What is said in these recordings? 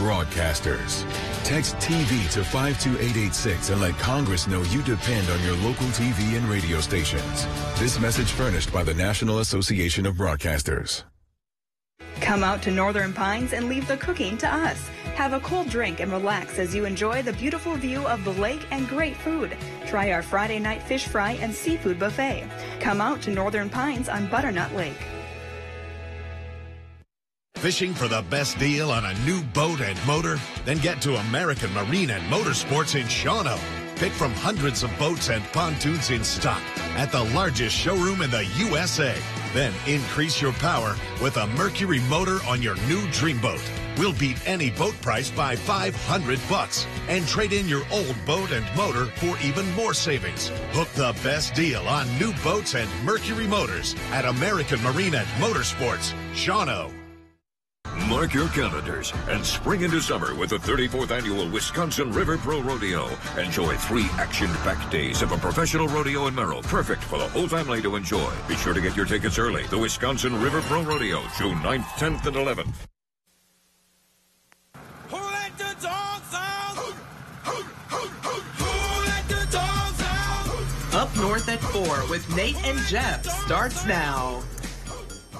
Broadcasters. Text TV to 52886 and let Congress know you depend on your local TV and radio stations. This message furnished by the National Association of Broadcasters. Come out to Northern Pines and leave the cooking to us. Have a cold drink and relax as you enjoy the beautiful view of the lake and great food. Try our Friday night fish fry and seafood buffet. Come out to Northern Pines on Butternut Lake. Fishing for the best deal on a new boat and motor? Then get to American Marine and Motorsports in Shawano. Pick from hundreds of boats and pontoons in stock at the largest showroom in the USA. Then increase your power with a Mercury motor on your new dream boat. We'll beat any boat price by $500 and trade in your old boat and motor for even more savings. Book the best deal on new boats and Mercury motors at American Marine and Motorsports, Shawano. Mark your calendars and spring into summer with the 34th Annual Wisconsin River Pro Rodeo. Enjoy 3 action-packed days of a professional rodeo in Merrill, perfect for the whole family to enjoy. Be sure to get your tickets early. The Wisconsin River Pro Rodeo, June 9th, 10th, and 11th. Who let the dogs out? Who let the dogs out? Up North at 4 with Nate and Jeff starts now.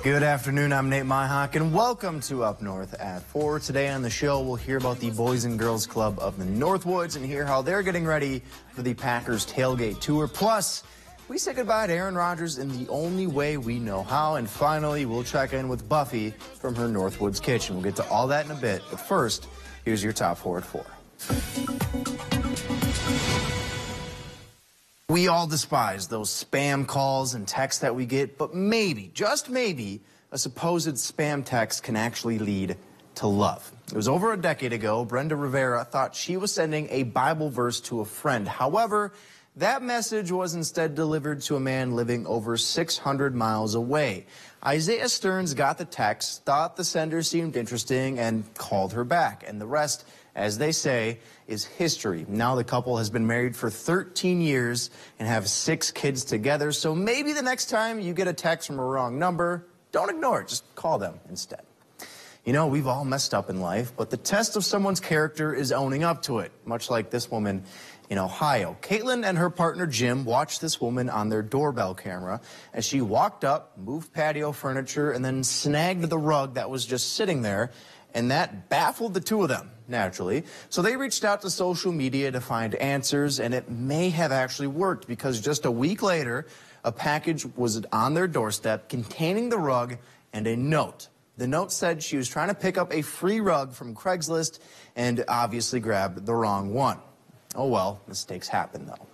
Good afternoon, I'm Nate Myhock, and welcome to Up North at 4. Today on the show, we'll hear about the Boys and Girls Club of the Northwoods and hear how they're getting ready for the Packers tailgate tour. Plus, we say goodbye to Aaron Rodgers in the only way we know how. And finally, we'll check in with Buffy from her Northwoods kitchen. We'll get to all that in a bit. But first, here's your top 4 at 4. We all despise those spam calls and texts that we get, but maybe, just maybe, a supposed spam text can actually lead to love. It was over a decade ago. Brenda Rivera thought she was sending a Bible verse to a friend. However, that message was instead delivered to a man living over 600 miles away. Isaiah Stearns got the text, thought the sender seemed interesting, and called her back. And the rest, as they say, is history. Now the couple has been married for 13 years and have 6 kids together. So maybe the next time you get a text from a wrong number, don't ignore it. Just call them instead. You know, we've all messed up in life, but the test of someone's character is owning up to it, much like this woman in Ohio. Caitlin and her partner Jim watched this woman on their doorbell camera as she walked up, moved patio furniture, and then snagged the rug that was just sitting there. And that baffled the two of them, naturally. So they reached out to social media to find answers, and it may have actually worked because just a week later, a package was on their doorstep containing the rug and a note. The note said she was trying to pick up a free rug from Craigslist and obviously grabbed the wrong one. Oh well, mistakes happen though.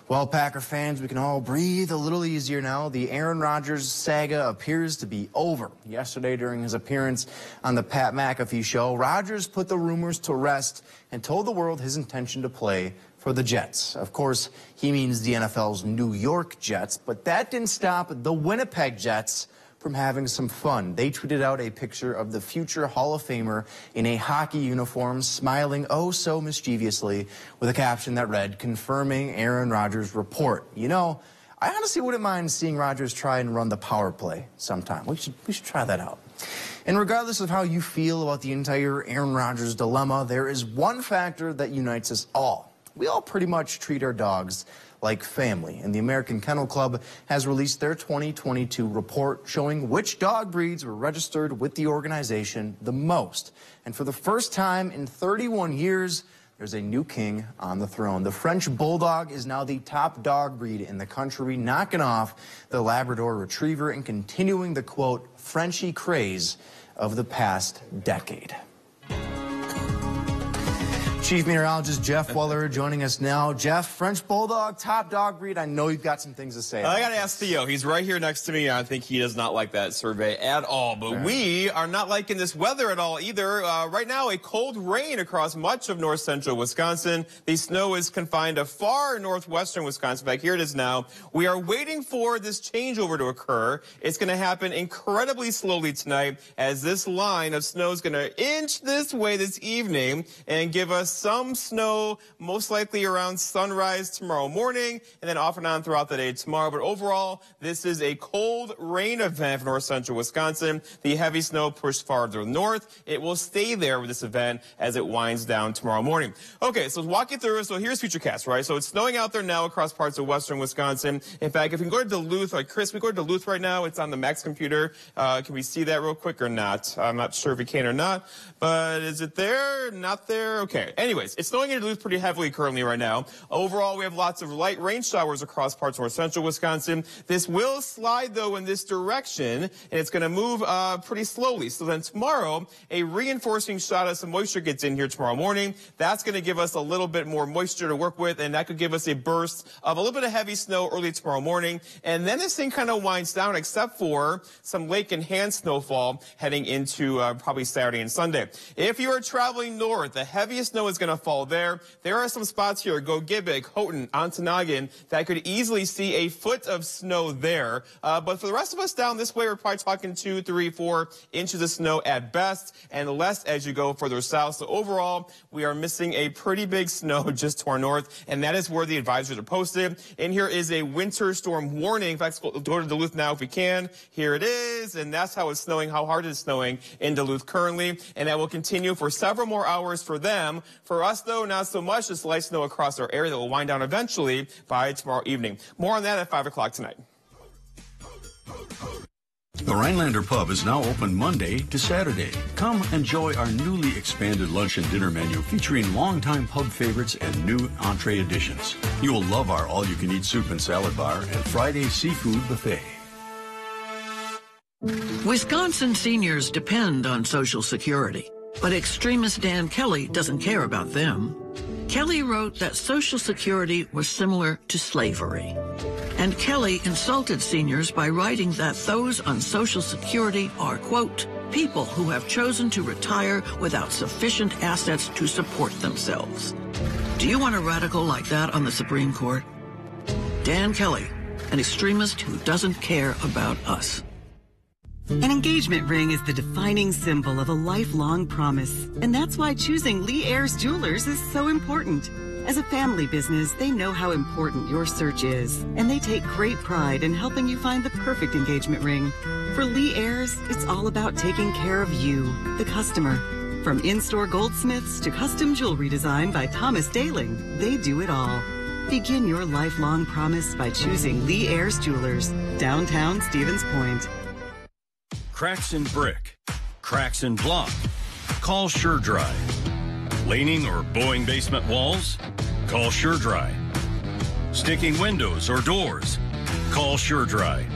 Well, Packer fans, we can all breathe a little easier now. The Aaron Rodgers saga appears to be over. Yesterday, during his appearance on the Pat McAfee show, Rodgers put the rumors to rest and told the world his intention to play for the Jets. Of course, he means the NFL's New York Jets, but that didn't stop the Winnipeg Jets from having some fun. They tweeted out a picture of the future Hall of Famer in a hockey uniform, smiling oh so mischievously with a caption that read, confirming Aaron Rodgers' report. You know, I honestly wouldn't mind seeing Rodgers try and run the power play sometime. We should try that out. And regardless of how you feel about the entire Aaron Rodgers dilemma, there is one factor that unites us all. We all pretty much treat our dogs like family, and the American Kennel Club has released their 2022 report showing which dog breeds were registered with the organization the most. And for the first time in 31 years, there's a new king on the throne. The French Bulldog is now the top dog breed in the country, knocking off the Labrador Retriever and continuing the, quote, Frenchie craze of the past decade. Chief Meteorologist Jeff Weller joining us now. Jeff, French Bulldog, top dog breed. I know you've got some things to say. I got to ask Theo. He's right here next to me. I think he does not like that survey at all. But we are not liking this weather at all either. Right now, a cold rain across much of north central Wisconsin. The snow is confined to far northwestern Wisconsin. In fact, here it is now. We are waiting for this changeover to occur. It's going to happen incredibly slowly tonight as this line of snow is going to inch this way this evening and give us some snow, most likely around sunrise tomorrow morning, and then off and on throughout the day tomorrow. But overall, this is a cold rain event for north central Wisconsin. The heavy snow pushed farther north. It will stay there with this event as it winds down tomorrow morning. Okay, so let's walk you through it. So here's Futurecast, right? So it's snowing out there now across parts of western Wisconsin. In fact, if we can go to Duluth, like Chris, we go to Duluth right now. It's on the Max computer. Can we see that real quick or not? I'm not sure if we can or not, but is it there? Not there? Okay. Anyways, it's snowing in Duluth pretty heavily currently right now. Overall, we have lots of light rain showers across parts of north central Wisconsin. This will slide, though, in this direction, and it's going to move pretty slowly. So then tomorrow, a reinforcing shot of some moisture gets in here tomorrow morning. That's going to give us a little bit more moisture to work with, and that could give us a burst of a little bit of heavy snow early tomorrow morning. And then this thing kind of winds down, except for some lake-enhanced snowfall heading into probably Saturday and Sunday. If you are traveling north, the heaviest snow is going to fall there. There are some spots here, Gogebic, Houghton, Ontonagon, that could easily see a foot of snow there. But for the rest of us down this way, we're probably talking 2, 3, 4 inches of snow at best, and less as you go further south. So overall, we are missing a pretty big snow just to our north, and that is where the advisories are posted. And here is a winter storm warning. In fact, let's go to Duluth now if we can. Here it is, and that's how it's snowing, how hard it's snowing in Duluth currently, and that will continue for several more hours for them. For us, though, not so much. Just light snow across our area that will wind down eventually by tomorrow evening. More on that at 5 o'clock tonight. The Rhinelander Pub is now open Monday to Saturday. Come enjoy our newly expanded lunch and dinner menu featuring longtime pub favorites and new entree additions. You will love our all-you-can-eat soup and salad bar and Friday seafood buffet. Wisconsin seniors depend on Social Security, but extremist Dan Kelly doesn't care about them. Kelly wrote that Social Security was similar to slavery. And Kelly insulted seniors by writing that those on Social Security are, quote, people who have chosen to retire without sufficient assets to support themselves. Do you want a radical like that on the Supreme Court? Dan Kelly, an extremist who doesn't care about us. An engagement ring is the defining symbol of a lifelong promise, and that's why choosing Lee Ayers Jewelers is so important. As a family business, they know how important your search is, and they take great pride in helping you find the perfect engagement ring. For Lee Ayers, it's all about taking care of you, the customer. From in-store goldsmiths to custom jewelry design by Thomas Daling, they do it all. Begin your lifelong promise by choosing Lee Ayers Jewelers, downtown Stevens Point. Cracks in brick, cracks in block. Call SureDry. Laning or bowing basement walls? Call SureDry. Sticking windows or doors? Call SureDry.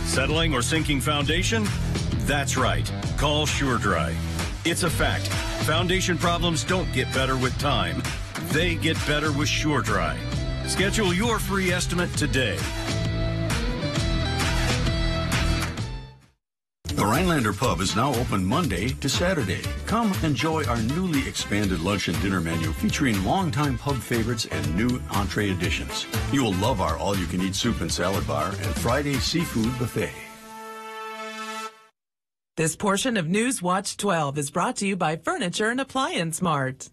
Settling or sinking foundation? That's right. Call SureDry. It's a fact. Foundation problems don't get better with time. They get better with SureDry. Schedule your free estimate today. The Rhinelander Pub is now open Monday to Saturday. Come enjoy our newly expanded lunch and dinner menu featuring longtime pub favorites and new entree additions. You will love our all-you-can-eat soup and salad bar and Friday seafood buffet. This portion of News Watch 12 is brought to you by Furniture and Appliance Mart.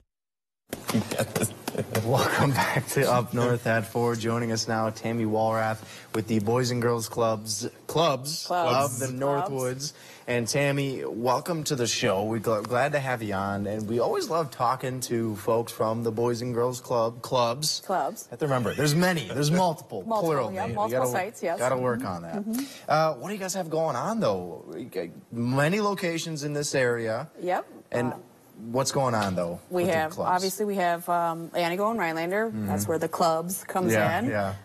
Welcome back to Up North at 4. Joining us now, Tammy Walrath with the Boys and Girls Clubs of the Northwoods. And Tammy, welcome to the show. We're glad to have you on. And we always love talking to folks from the Boys and Girls clubs. Have to remember, there's many. There's multiple. Plural. Yeah, multiple sites, yes. Got to work on that. What do you guys have going on, though? Many locations in this area. Yep. And what's going on, though? We have, obviously, we have Antigo and Rhinelander. That's where the clubs comes in.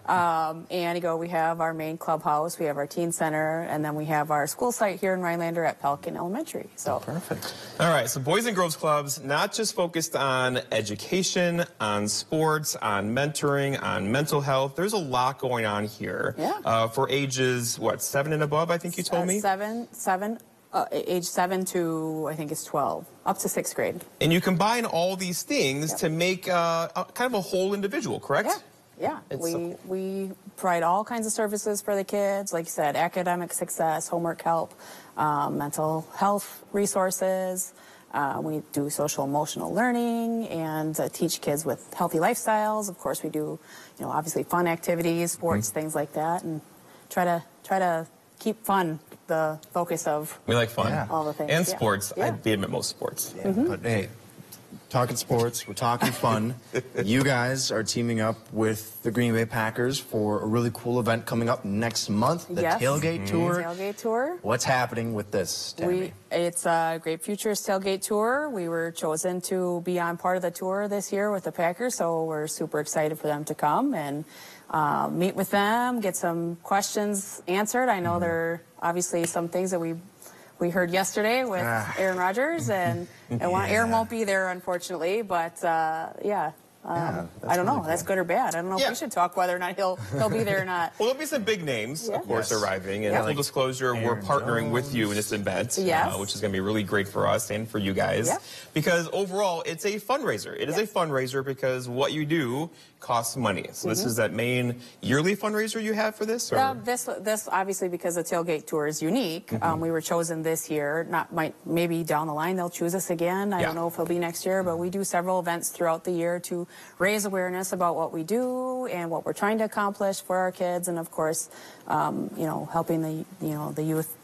Antigo, we have our main clubhouse, we have our teen center, and then we have our school site here in Rhinelander at Pelican Elementary. So perfect. All right, so Boys and Girls Clubs, not just focused on education, on sports, on mentoring, on mental health. There's a lot going on here. Yeah. For ages, what, 7 and above, I think you told me? Age 7 to, I think it's 12, up to 6th grade. And you combine all these things to make kind of a whole individual, correct? Yeah. We provide all kinds of services for the kids, like you said, academic success, homework help, mental health resources, We do social emotional learning and teach kids with healthy lifestyles. Of course, we do, obviously fun activities, sports, things like that, and try to keep fun the focus of we like fun. All the things. And sports. I'd be admit most sports. Yeah. But hey, talking sports, we're talking fun. You guys are teaming up with the Green Bay Packers for a really cool event coming up next month, the Tailgate Tour. Tailgate Tour. What's happening with this, Tammy? It's a Great Futures Tailgate Tour. We were chosen to be on part of the tour this year with the Packers, so we're super excited for them to come and meet with them, get some questions answered. I know there are obviously some things that we heard yesterday with Aaron Rodgers, and Aaron won't be there, unfortunately, but I don't know. Cool. That's good or bad. I don't know if we should talk whether or not he'll be there or not. Well, there'll be some big names, of course, arriving. And full disclosure, we're partnering with you in this event, which is going to be really great for us and for you guys. Because overall, it's a fundraiser. It is a fundraiser because what you do costs money. So this is that main yearly fundraiser you have for this? Or? This obviously, because the Tailgate Tour is unique, we were chosen this year. Maybe down the line they'll choose us again. I don't know if it'll be next year, but we do several events throughout the year to raise awareness about what we do and what we're trying to accomplish for our kids, and of course, helping the youth.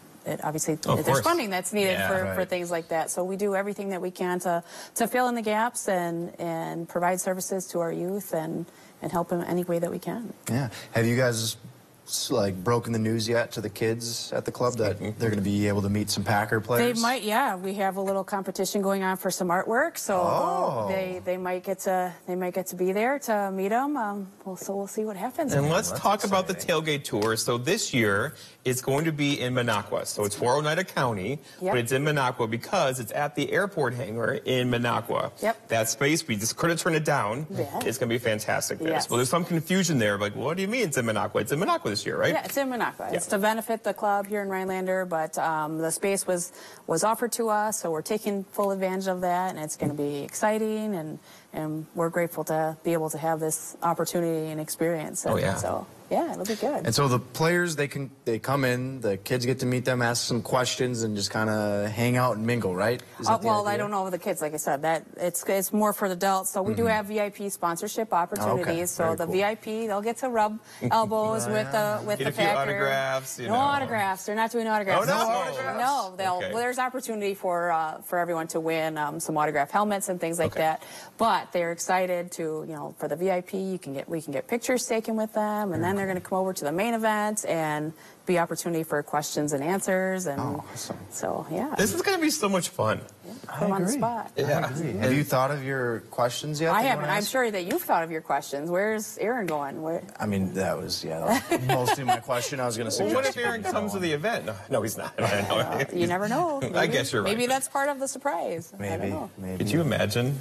Obviously, there's funding that's needed for things like that. So we do everything that we can to fill in the gaps and provide services to our youth and help them any way that we can. Yeah. Have you guys broken the news yet to the kids at the club that they're going to be able to meet some Packer players? They might, yeah. We have a little competition going on for some artwork, so they might get to be there to meet them. So we'll see what happens. And let's talk about the Tailgate Tour. So this year it's going to be in Minocqua. So it's for Oneida County, but it's in Minocqua because it's at the airport hangar in Minocqua. That space, we just couldn't turn it down. It's going to be fantastic there. Well, there's some confusion there. Like, what do you mean it's in Minocqua? It's in Minocqua this year, right? Yeah, it's in Minocqua. It's to benefit the club here in Rhinelander, but the space was offered to us, so we're taking full advantage of that, and it's going to be exciting, and we're grateful to be able to have this opportunity and experience. So yeah, it'll be good. And so the players, they come in, the kids get to meet them, ask some questions, and just kind of hang out and mingle, right? Well, I don't know the kids, like I said, that it's more for the adults. So we do have VIP sponsorship opportunities. So the VIP, they'll get to rub elbows with the Packer. Few autographs. No autographs. They're not doing autographs. Oh, no autographs. No, well, there's opportunity for everyone to win some autograph helmets and things like that. But they're excited to, for the VIP, we can get pictures taken with them, and then they're going to come over to the main event and be opportunity for questions and answers. And awesome. So, yeah. This is going to be so much fun. Put them on the spot. Have you thought of your questions yet? I haven't. I'm sure that you've thought of your questions. Where's Aaron going? I mean, that was mostly my question. I was going to suggest. Well, what if Aaron comes to the event? No, he's not. You never know. Maybe, I guess you're right. Maybe that's part of the surprise. Maybe. Could you imagine?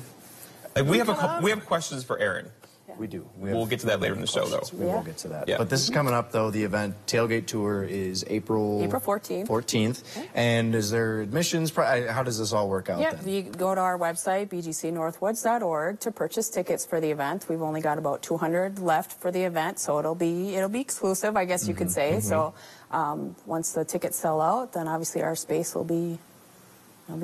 We have questions for Aaron. We do. We'll get to that later in the show, though. We will get to that. But this is coming up, though. The event, Tailgate Tour, is April 14th. And is there admissions? How does this all work out then? You go to our website, bgcnorthwoods.org, to purchase tickets for the event. We've only got about 200 left for the event, so it'll be exclusive, I guess you could say. So once the tickets sell out, then obviously our space will be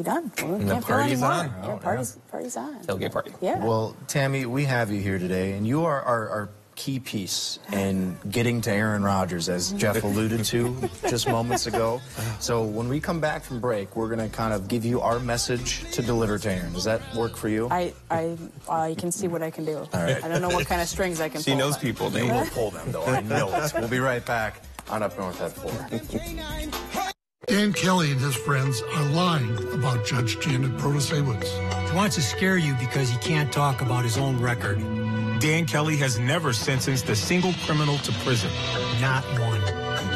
done. The party's on. Party's on. Tailgate party. Yeah. Well, Tammy, we have you here today, and you are our key piece in getting to Aaron Rodgers, as Jeff alluded to just moments ago. So when we come back from break, we're going to kind of give you our message to deliver to Aaron. Does that work for you? I can see what I can do. All right. I don't know what kind of strings I can pull. She knows people. They will pull them, though. I know it. We'll be right back on Up North at 4. Dan Kelly and his friends are lying about Judge Janet Protasewicz. He wants to scare you because he can't talk about his own record. Dan Kelly has never sentenced a single criminal to prison. Not one.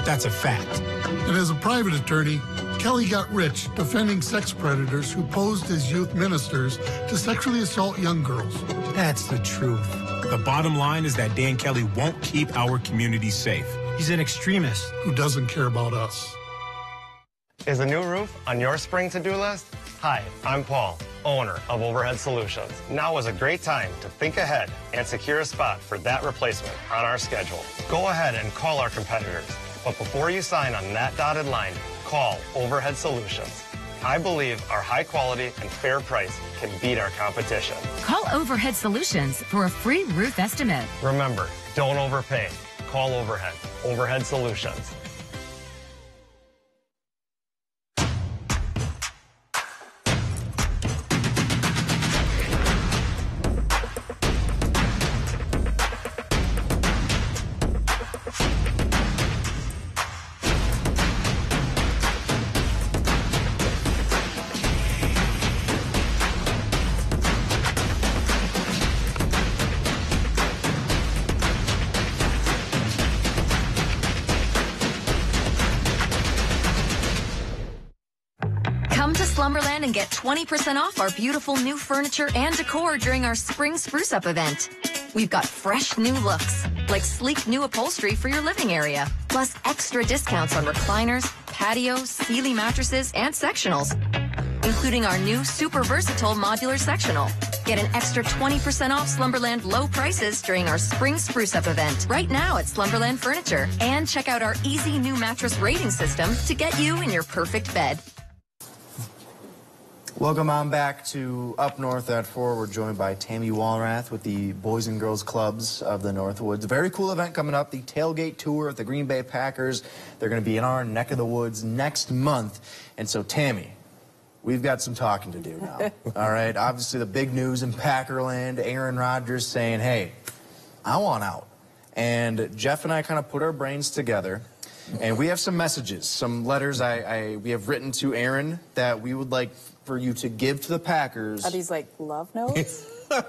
That's a fact. And as a private attorney, Kelly got rich defending sex predators who posed as youth ministers to sexually assault young girls. That's the truth. The bottom line is that Dan Kelly won't keep our community safe. He's an extremist who doesn't care about us. Is a new roof on your spring to-do list? Hi, I'm Paul, owner of Overhead Solutions. Now is a great time to think ahead and secure a spot for that replacement on our schedule. Go ahead and call our competitors, but before you sign on that dotted line, call Overhead Solutions. I believe our high quality and fair price can beat our competition. Call Overhead Solutions for a free roof estimate. Remember, don't overpay. Call Overhead. Overhead Solutions. Slumberland and get 20% off our beautiful new furniture and decor during our Spring Spruce Up event. We've got fresh new looks, like sleek new upholstery for your living area, plus extra discounts on recliners, patios, Sealy mattresses, and sectionals, including our new super versatile modular sectional. Get an extra 20% off Slumberland low prices during our Spring Spruce Up event right now at Slumberland Furniture. And check out our easy new mattress rating system to get you in your perfect bed. Welcome on back to Up North at 4. We're joined by Tammy Walrath with the Boys and Girls Clubs of the Northwoods. Very cool event coming up, the Tailgate Tour of the Green Bay Packers. They're going to be in our neck of the woods next month. And so, Tammy, we've got some talking to do now. All right, obviously the big news in Packerland, Aaron Rodgers saying, hey, I want out. And Jeff and I kind of put our brains together. And we have some messages, some letters we have written to Aaron that we would like for you to give to the Packers. Are these like love notes?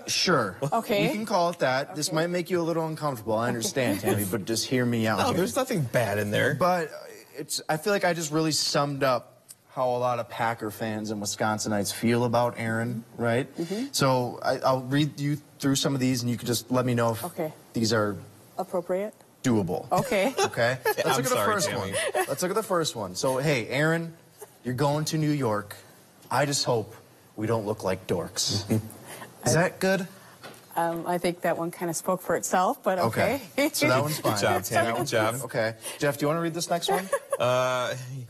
Sure. Okay. You can call it that. Okay. This might make you a little uncomfortable. I understand, Tammy, but just hear me out. No, here. There's nothing bad in there. But I feel like I just really summed up how a lot of Packer fans and Wisconsinites feel about Aaron, right? Mm-hmm. So I'll read you through some of these, and you can just let me know if these are appropriate. Doable. Okay. Okay. Let's look at the first one. Let's look at the first one. So, hey, Aaron, you're going to New York. I just hope we don't look like dorks. Is that good? I think that one kind of spoke for itself, but okay. So that one's fine. Good job, Tammy. Good job. Okay. Jeff, do you want to read this next one?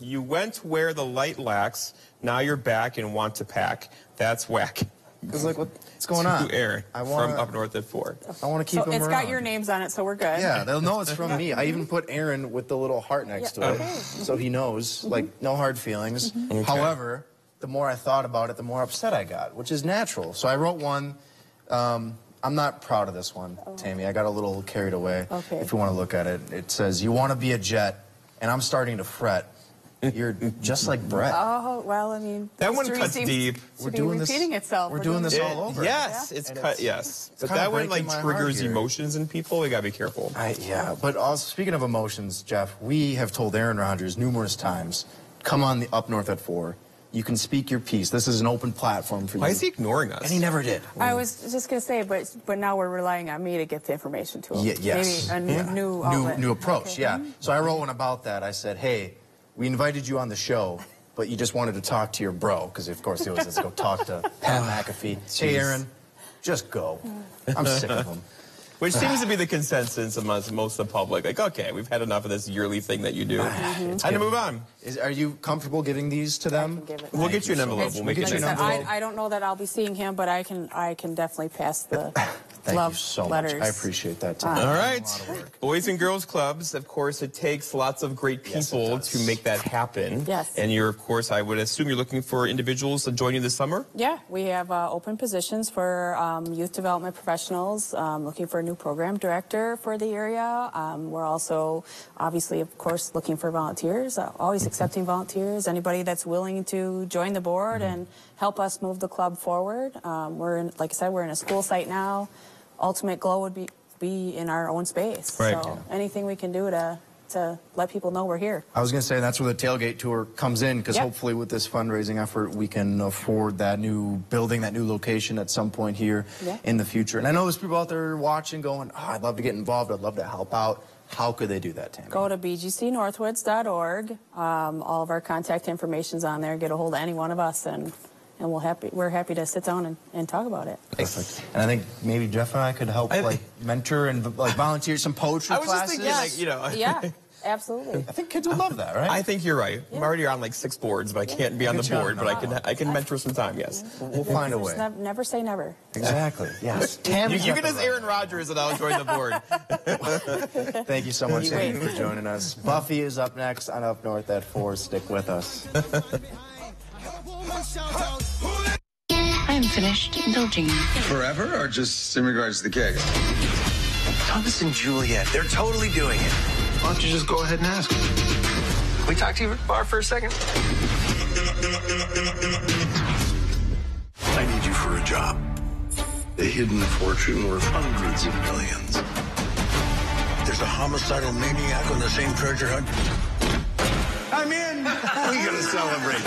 You went where the light lacks. Now you're back and want to pack. That's whack. Because, like, what's going on? Aaron, from Up North at 4. I want to keep him around. It's got your names on it, so we're good. Yeah, they'll know it's from me. I even put Aaron with the little heart next to it, so he knows, like, no hard feelings. Okay. However, the more I thought about it, the more upset I got, which is natural. So I wrote one. I'm not proud of this one, Tammy. I got a little carried away. Okay. If you want to look at it, it says, you want to be a Jet, and I'm starting to fret. You're just like Brett. Oh, well, I mean, that one cuts deep. We're doing repeating itself. We're doing this all over. Yes, it's cut. Yes, but that one like triggers emotions in people. We gotta be careful. Yeah, but also, speaking of emotions, Jeff, we have told Aaron Rodgers numerous times, come on the Up North at 4. You can speak your piece. This is an open platform for you. Why is he ignoring us? And he never did. I was just going to say, but now we're relying on me to get the information to him. Yes. Maybe a new approach. Okay. Yeah. So I wrote one about that. I said, hey, we invited you on the show, but you just wanted to talk to your bro, because of course he always has to go talk to Pat McAfee. Hey, Aaron, just go. I'm sick of him. Which seems to be the consensus amongst most of the public. Like, okay, we've had enough of this yearly thing that you do. Time to move on. Are you comfortable giving these to them? We'll get you an envelope. We'll make it an envelope. I don't know that I'll be seeing him, but I can definitely pass the Thank love you so letters. Much. I appreciate that, Tom. All right. Boys and Girls Clubs, of course, it takes lots of great people to make that happen. Yes. And you're, of course, I would assume you're looking for individuals to join you this summer? Yeah, we have open positions for youth development professionals, looking for a new program director for the area. We're also, obviously, of course, looking for volunteers, always accepting volunteers, anybody that's willing to join the board and help us move the club forward. Like I said, we're in a school site now. Ultimate goal would be in our own space. Right. So anything we can do to let people know we're here. I was going to say that's where the Tailgate Tour comes in, because hopefully with this fundraising effort we can afford that new building, that new location at some point here in the future. And I know there's people out there watching going, oh, I'd love to get involved, I'd love to help out. How could they do that, Tammy? Go to bgcnorthwoods.org. All of our contact information's on there. Get a hold of any one of us, and we're happy to sit down and talk about it. Perfect. And I think maybe Jeff and I could help like mentor and like volunteer some poetry classes. I was just thinking, like, you know. Yeah. Absolutely. I think kids would love that, right? I think you're right. I'm already on like 6 boards, but I can't be on the board. But I can mentor some time. Yes, we'll find a way. Never say never. Exactly. Yes. You can as Aaron Rodgers, and I'll join the board. Thank you so much, Tammy, for joining us. Buffy is up next on Up North at 4. Stick with us. I am finished indulging. Forever, or just in regards to the cake? Thomas and Juliet, they're totally doing it. Why don't you just go ahead and ask them? Can we talk to you, Bar, for a second? I need you for a job. A hidden fortune worth hundreds of millions. There's a homicidal maniac on the same treasure hunt. I'm in. We gotta celebrate.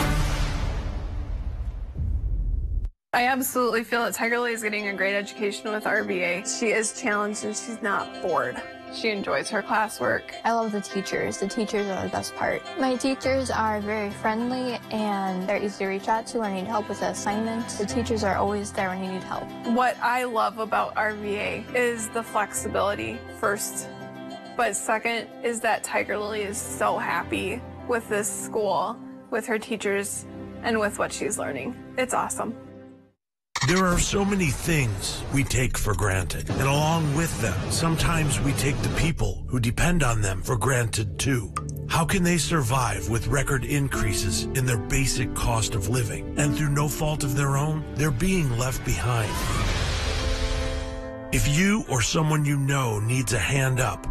I absolutely feel that Tiger Lily is getting a great education with RBA. She is challenged and she's not bored. She enjoys her classwork. I love the teachers. The teachers are the best part. My teachers are very friendly and they're easy to reach out to when I need help with an assignment. The teachers are always there when you need help. What I love about RBA is the flexibility, first. But second is that Tiger Lily is so happy with this school, with her teachers, and with what she's learning. It's awesome. There are so many things we take for granted, and along with them, sometimes we take the people who depend on them for granted too. How can they survive with record increases in their basic cost of living? And through no fault of their own, they're being left behind. If you or someone you know needs a hand up,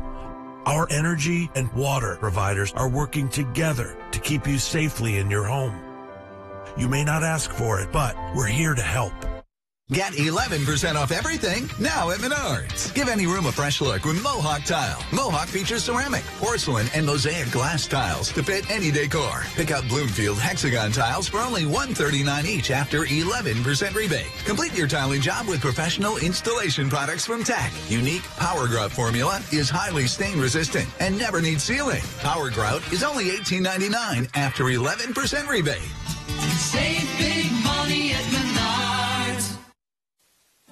our energy and water providers are working together to keep you safely in your home. You may not ask for it, but we're here to help. Get 11% off everything now at Menards. Give any room a fresh look with Mohawk Tile. Mohawk features ceramic, porcelain, and mosaic glass tiles to fit any decor. Pick up Bloomfield Hexagon tiles for only $139 each after 11% rebate. Complete your tiling job with professional installation products from Tech. Unique Power Grout formula is highly stain resistant and never needs sealing. Power Grout is only $18.99 after 11% rebate. Save big money at Menards.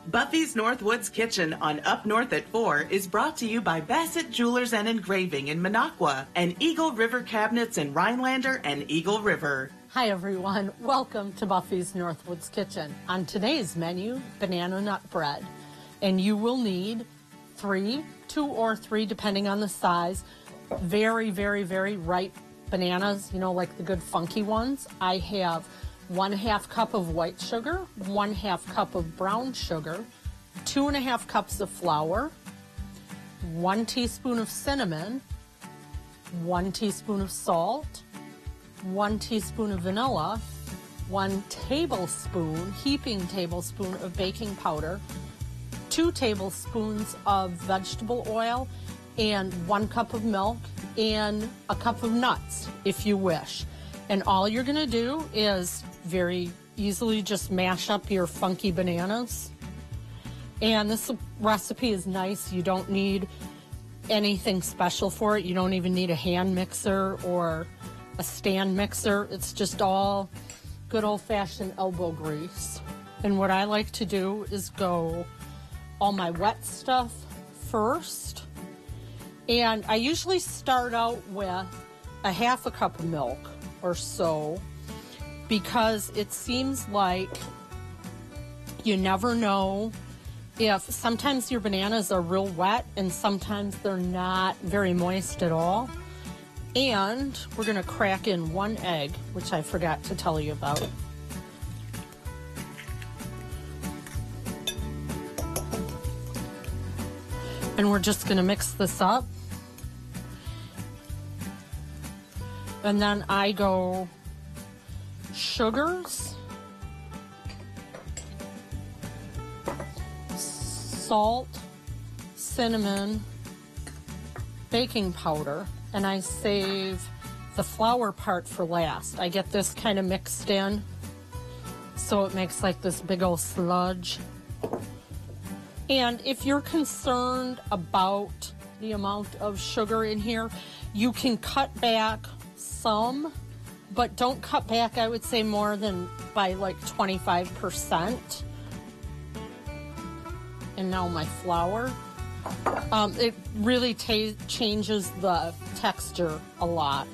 Buffy's Northwoods Kitchen on Up North at 4 is brought to you by Bassett Jewelers and Engraving in Minocqua and Eagle River Cabinets in Rhinelander and Eagle River. Hi everyone, welcome to Buffy's Northwoods Kitchen. On today's menu, banana nut bread. And you will need 2 or 3 depending on the size, very, very, very ripe bananas, you know, like the good funky ones. I have 1/2 cup of white sugar, 1/2 cup of brown sugar, 2.5 cups of flour, 1 teaspoon of cinnamon, 1 teaspoon of salt, 1 teaspoon of vanilla, 1 heaping tablespoon of baking powder, 2 tablespoons of vegetable oil, and 1 cup of milk, and a cup of nuts, if you wish. And all you're going to do is very easily just mash up your funky bananas. And this recipe is nice. You don't need anything special for it. You don't even need a hand mixer or a stand mixer. It's just all good old-fashioned elbow grease. And what I like to do is go all my wet stuff first. And I usually start out with 1/2 cup of milk or so, because it seems like you never know if sometimes your bananas are real wet and sometimes they're not very moist at all. And we're going to crack in 1 egg, which I forgot to tell you about. And we're just going to mix this up. And then I go sugars, salt, cinnamon, baking powder, and I save the flour part for last. I get this kind of mixed in so it makes like this big old sludge. And if you're concerned about the amount of sugar in here, you can cut back some, but don't cut back, I would say, more than by like 25%. And now my flour. It really changes the texture a lot.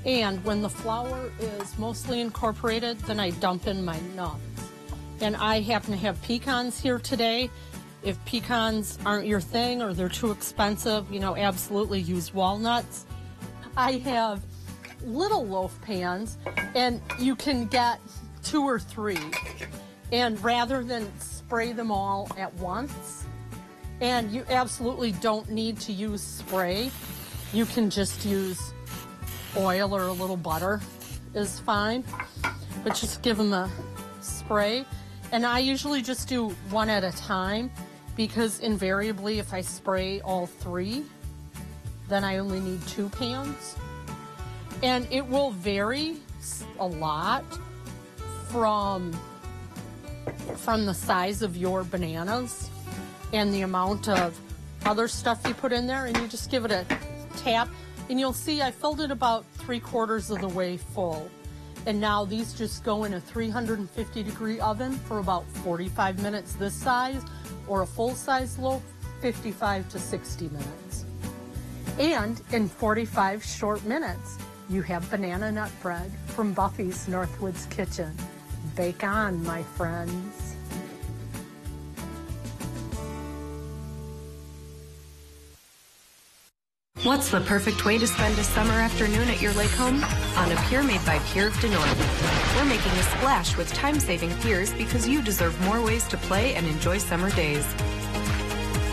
And when the flour is mostly incorporated, then I dump in my nuts. And I happen to have pecans here today. If pecans aren't your thing or they're too expensive, absolutely use walnuts. I have little loaf pans, and you can get 2 or 3. And rather than spray them all at once, and you absolutely don't need to use spray, you can just use oil or a little butter is fine, but just give them a spray. And I usually just do one at a time, because invariably if I spray all 3, then I only need 2 pans. And it will vary a lot from the size of your bananas and the amount of other stuff you put in there, and you just give it a tap. And you'll see I filled it about 3/4 of the way full. And now these just go in a 350-degree oven for about 45 minutes this size, or a full-size loaf, 55 to 60 minutes. And in 45 short minutes, you have banana nut bread from Buffy's Northwoods Kitchen. Bake on, my friends. What's the perfect way to spend a summer afternoon at your lake home? On a pier made by Pier of Denora. We're making a splash with time-saving piers because you deserve more ways to play and enjoy summer days.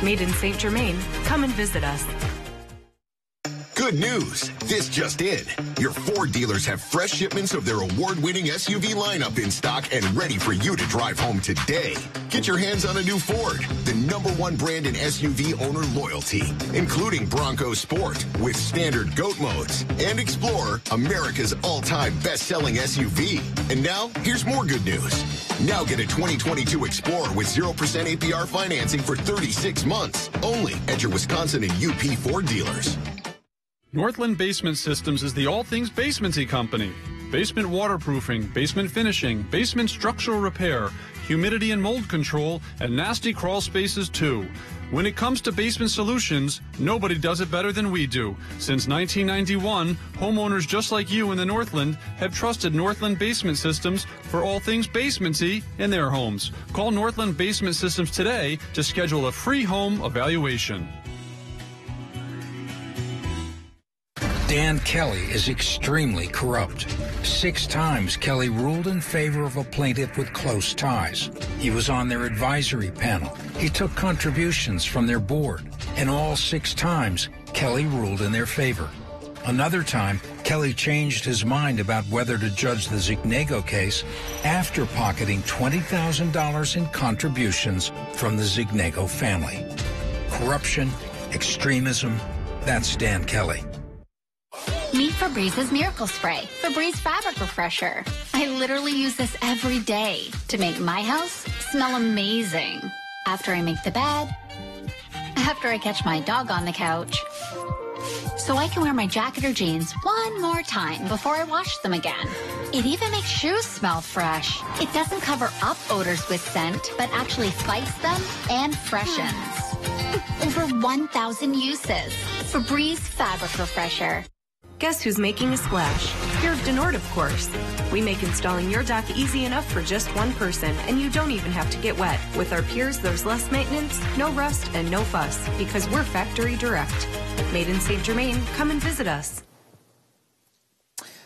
Made in St. Germain, come and visit us. Good news. This just in. Your Ford dealers have fresh shipments of their award-winning SUV lineup in stock and ready for you to drive home today. Get your hands on a new Ford, the #1 brand in SUV owner loyalty, including Bronco Sport with standard GOAT modes and Explorer, America's all-time best-selling SUV. And now, here's more good news. Now get a 2022 Explorer with 0% APR financing for 36 months, only at your Wisconsin and UP Ford dealers. Northland Basement Systems is the all things basementy company. Basement waterproofing, basement finishing, basement structural repair, humidity and mold control, and nasty crawl spaces too. When it comes to basement solutions, nobody does it better than we do. Since 1991, homeowners just like you in the Northland have trusted Northland Basement Systems for all things basementy in their homes. Call Northland Basement Systems today to schedule a free home evaluation. Dan Kelly is extremely corrupt. 6 times Kelly ruled in favor of a plaintiff with close ties. He was on their advisory panel. He took contributions from their board. And all 6 times, Kelly ruled in their favor. Another time, Kelly changed his mind about whether to judge the Zignego case after pocketing $20,000 in contributions from the Zignego family. Corruption, extremism, that's Dan Kelly. Meet Febrez's Miracle Spray, Febreze Fabric Refresher. I literally use this every day to make my house smell amazing. After I make the bed, after I catch my dog on the couch, so I can wear my jacket or jeans one more time before I wash them again. It even makes shoes smell fresh. It doesn't cover up odors with scent, but actually fights them and freshens. Over 1,000 uses. Febreze Fabric Refresher. Guess who's making a splash? Pier of Denord, of course. We make installing your dock easy enough for just one person, and you don't even have to get wet. With our piers, there's less maintenance, no rust, and no fuss, because we're factory direct. Made in St. Germain, come and visit us.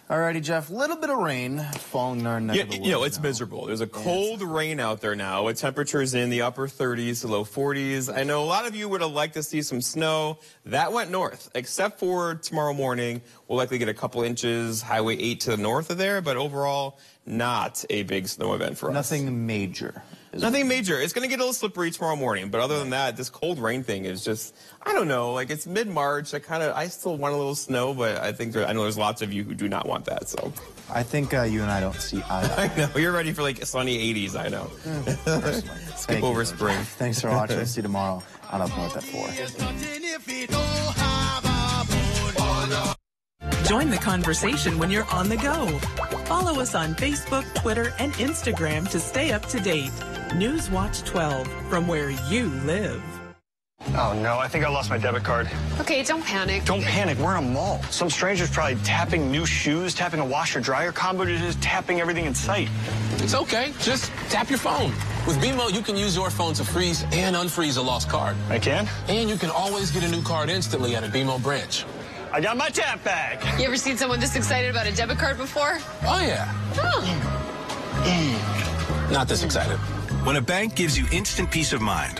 Alrighty, Jeff, little bit of rain falling in our neck of the woods. It's miserable. There's a cold rain out there now with temperatures in the upper 30s to low 40s. I know a lot of you would have liked to see some snow. That went north, except for tomorrow morning. We'll likely get a couple inches, Highway 8 to the north of there, but overall, not a big snow event for us. Nothing major. Nothing major. It's going to get a little slippery tomorrow morning, but other than that, this cold rain thing is just, I don't know, like it's mid-March. I still want a little snow, but I know there's lots of you who do not want that, so. I think you and I don't see eye. I know. You're ready for like sunny 80s, I know. Skip over spring. Thanks for watching. We'll see you tomorrow on Up North at 4. Join the conversation when you're on the go. Follow us on Facebook, Twitter, and Instagram to stay up to date. Newswatch 12, from where you live. Oh no, I think I lost my debit card. Okay, don't panic. Don't panic, we're in a mall. Some stranger's probably tapping new shoes, tapping a washer-dryer combo, just tapping everything in sight. It's okay, just tap your phone. With BMO, you can use your phone to freeze and unfreeze a lost card. I can? And you can always get a new card instantly at a BMO branch. I got my tap back. You ever seen someone this excited about a debit card before? Oh, yeah. Oh. Not this excited. When a bank gives you instant peace of mind,